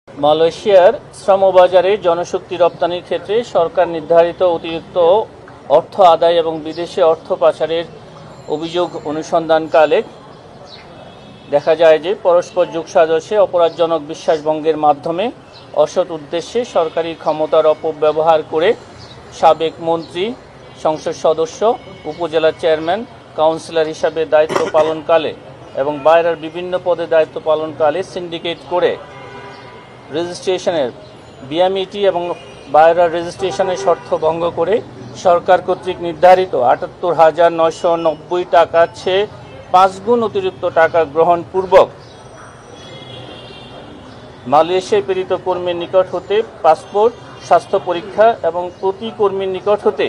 মালয়েশিয়ার শ্রমবাজারে জনশক্তি রপ্তানির ক্ষেত্রে সরকার নির্ধারিত অতিরিক্ত অর্থ আদায় এবং বিদেশে অর্থ পাচারের অভিযোগ অনুসন্ধানকালে দেখা যায় যে পরস্পর যোগসাজশে অপরাধজনক বিশ্বাসভঙ্গের মাধ্যমে অসৎ উদ্দেশ্যে সরকারি ক্ষমতার অপব্যবহার করে সাবেক মন্ত্রী, সংসদ সদস্য, উপজেলা চেয়ারম্যান, কাউন্সিলর হিসাবে দায়িত্ব পালনকালে এবং বাইরের বিভিন্ন পদে দায়িত্ব পালনকালে সিন্ডিকেট করে রেজিস্ট্রেশনের বিএমইটি এবং বাইরের রেজিস্ট্রেশনের শর্ত ভঙ্গ করে সরকার কর্তৃক নির্ধারিত ৭৮,৯৯০ টাকা চেয়ে ৫ গুণ অতিরিক্ত টাকা গ্রহণপূর্বক মালয়েশিয়ায় প্রেরিত কর্মীর নিকট হতে পাসপোর্ট, স্বাস্থ্য পরীক্ষা এবং প্রতি কর্মীর নিকট হতে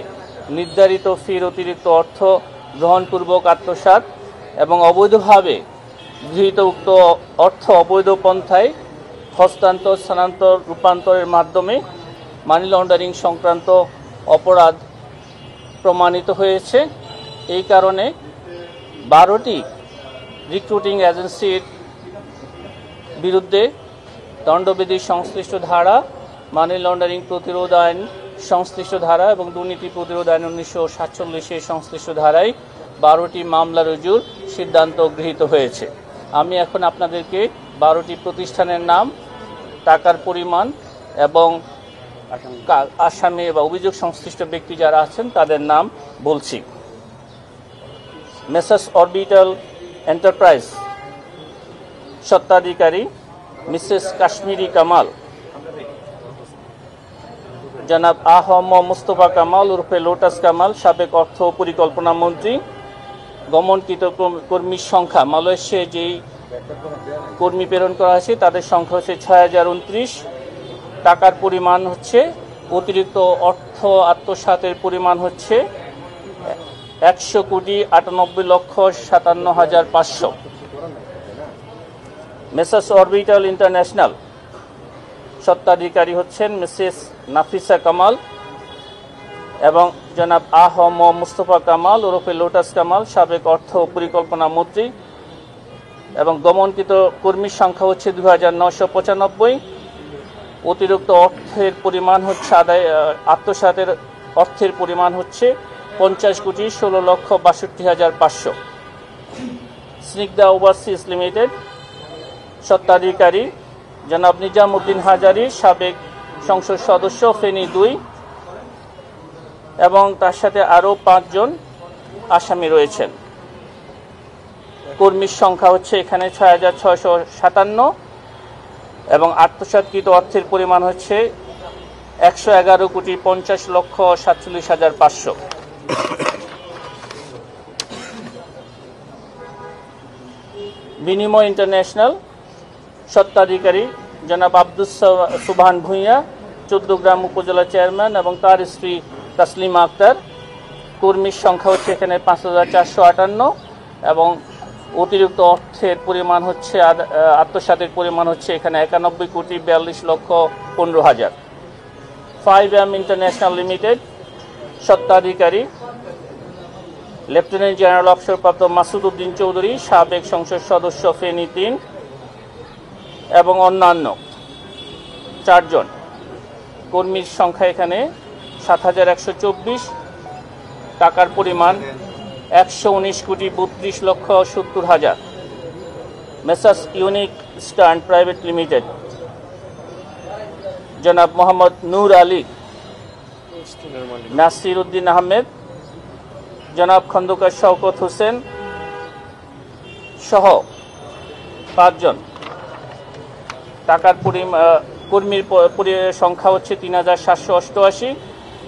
নির্ধারিত ফির অতিরিক্ত অর্থ গ্রহণপূর্বক আত্মসাৎ এবং অবৈধভাবে গৃহীত উক্ত অর্থ অবৈধ পন্থায় হস্তান্তর, স্থানান্তর, রূপান্তরের মাধ্যমে মানি লন্ডারিং সংক্রান্ত অপরাধ প্রমাণিত হয়েছে। এই কারণে ১২টি রিক্রুটিং এজেন্সির বিরুদ্ধে দণ্ডবিধির সংশ্লিষ্ট ধারা, মানি লন্ডারিং প্রতিরোধ আইন সংশ্লিষ্ট ধারা এবং দুর্নীতি প্রতিরোধ আইন ১৯৪৭-এর সংশ্লিষ্ট ধারায় ১২টি মামলা রুজুর সিদ্ধান্ত গৃহীত হয়েছে। আমি এখন আপনাদেরকে ১২টি প্রতিষ্ঠানের নাম, টাকার পরিমাণ এবং আসামি বা অভিযোগ সংশ্লিষ্ট ব্যক্তি যারা আছেন তাদের নাম বলছি। মেসার্স অরবিটাল এন্টারপ্রাইজ, স্বত্বাধিকারী মিসেস কাশ্মীরি কামাল, জনাব আহম মুস্তফা কামাল ওরফে লোটাস কামাল, সাবেক অর্থ পরিকল্পনা মন্ত্রী। গমনকৃত কর্মীর সংখ্যা, মালয়েশিয়ায় যেই কর্মী প্রেরণ করা হয়েছে তাদের সংখ্যা হচ্ছে ৬০২৯। টাকার পরিমাণ হচ্ছে, অতিরিক্ত অর্থ আত্মসাতের পরিমাণ হচ্ছে ১০০,৯৮,৫৭,৫০০। মেসার্স অরবিটাল ইন্টারন্যাশনাল, স্বত্বাধিকারী হচ্ছেন মিসেস নাফিসা কামাল এবং জনাব আহম মুস্তফা কামাল ওরফে লোটাস কামাল, সাবেক অর্থ পরিকল্পনা মন্ত্রী। এবং গমনকৃত কর্মীর সংখ্যা হচ্ছে ২৯৯৫। অতিরিক্ত অর্থের পরিমাণ হচ্ছে আত্মসাতের অর্থের পরিমাণ হচ্ছে ৫০,১৬,৬২,৫০০। স্নিগ্ধা ওভারসিজ লিমিটেড, স্বত্বাধিকারী জনাব নিজামউদ্দিন হাজারি, সাবেক সংসদ সদস্য, ফেনী ২ এবং তার সাথে আরও ৫ জন আসামি রয়েছেন। কর্মীর সংখ্যা হচ্ছে এখানে ৬,৬৫৭ এবং আত্মসাৎকৃত অর্থের পরিমাণ হচ্ছে ১১,৫০,৪৭,৫০০। বিনিময় ইন্টারন্যাশনাল, স্বত্বাধিকারী জনাব আব্দুস সুবহান ভূঁইয়া, ১৪গ্রাম উপজেলা চেয়ারম্যান এবং তার স্ত্রী তাসলিমা আক্তার। কর্মীর সংখ্যা হচ্ছে এখানে ৫,৪৫৮ এবং অতিরিক্ত অর্থের পরিমাণ হচ্ছে আত্মসাতের পরিমাণ হচ্ছে এখানে ৯১,৪২,১৫,০০০। 5M ইন্টারন্যাশনাল লিমিটেড, স্বত্বাধিকারী লেফটেন্যান্ট জেনারেল অবসরপ্রাপ্ত মাসুদ উদ্দিন চৌধুরী, সাবেক সংসদ সদস্য, ফেনী ৩ এবং অন্যান্য ৪ জন। কর্মীর সংখ্যা এখানে ৭,১২৪। টাকার পরিমাণ ১১৯,৩২,৭০,০০০। Messrs unique stern private limited, জনাব মোহাম্মদ নূর আলী, নাসির উদ্দিন আহমেদ, জনাব খন্দকার শওকত হোসেন সহ ৫ জন। টাকার কর্মীর সংখ্যা হচ্ছে ৩,৭৮৮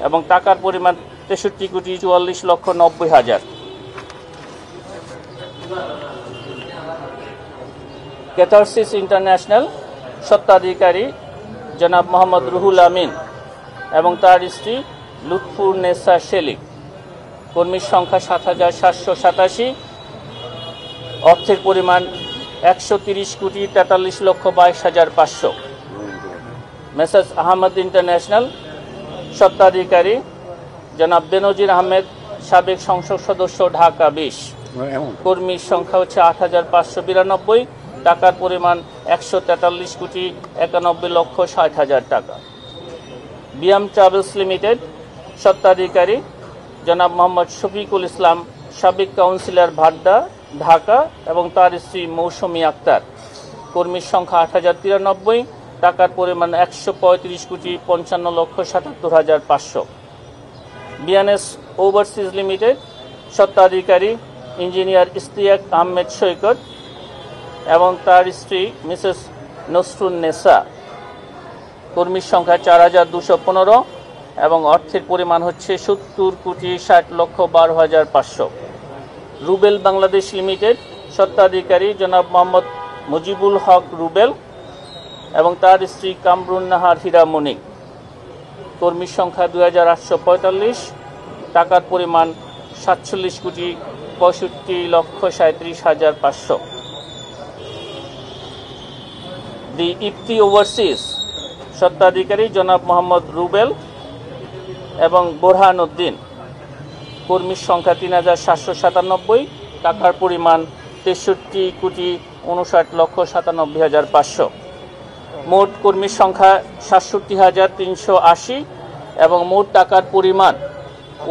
এবং টাকার পরিমাণ ৬৩,৪৪,৯০,০০০। ক্যাথারসিস ইন্টারন্যাশনাল, স্বত্বাধিকারী জনাব মোহাম্মদ রুহুল আমিন এবং তার স্ত্রী লুৎফুর নেসা শেলি। কর্মীর সংখ্যা ৭,৭৮৭। অর্থের পরিমাণ ১৩০,৪৩,২২,৫০০। মেসার্স আহমদ ইন্টারন্যাশনাল, স্বত্বাধিকারী জনাব বেনজির আহমেদ, সাবেক সংসদ সদস্য, ঢাকা ২০। কর্মীর সংখ্যা হচ্ছে ৮,৫৯২। টাকার পরিমাণ 143,91,60,000 টাকা। বিয়াম ট্রাভেলস লিমিটেড, স্বত্বাধিকারী জনাব মোহাম্মদ শফিকুল ইসলাম, সাবেক কাউন্সিলর ভাড্ডা, ঢাকা, এবং তার স্ত্রী মৌসুমী আক্তার। কর্মীর সংখ্যা 8,093, টাকার পরিমাণ 135,55,77,500। বিএনএস ওভারসিজ লিমিটেড, স্বত্বাধিকারী ইঞ্জিনিয়ার ইশতিয়াক আহমেদ সৈকত এবং তার স্ত্রী মিসেস নসরুন নেসা। কর্মীর সংখ্যা 4,215 এবং অর্থের পরিমাণ হচ্ছে 70,60,12,500। রুবেল বাংলাদেশ লিমিটেড, স্বত্বাধিকারী জনাব মোহাম্মদ মুজিবুল হক রুবেল এবং তার স্ত্রী কামরুন নাহার হীরামণি। কর্মীর সংখ্যা 2,845, টাকার পরিমাণ 47,65,37,500। দি ইফতি ওভারসিজ, স্বত্বাধিকারী জনাব মোহাম্মদ রুবেল এবং বোরহান উদ্দিন। কর্মীর সংখ্যা 3,797, টাকার পরিমাণ 63,59,97,500। মোট কর্মীর সংখ্যা 67,380 এবং মোট টাকার পরিমাণ,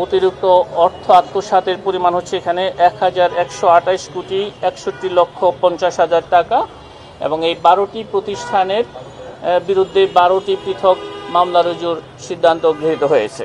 অতিরিক্ত অর্থ আত্মসাতের পরিমাণ হচ্ছে এখানে 1,128,61,50,000 টাকা এবং এই 12টি প্রতিষ্ঠানের বিরুদ্ধে 12টি পৃথক মামলা রুজুর সিদ্ধান্ত গৃহীত হয়েছে।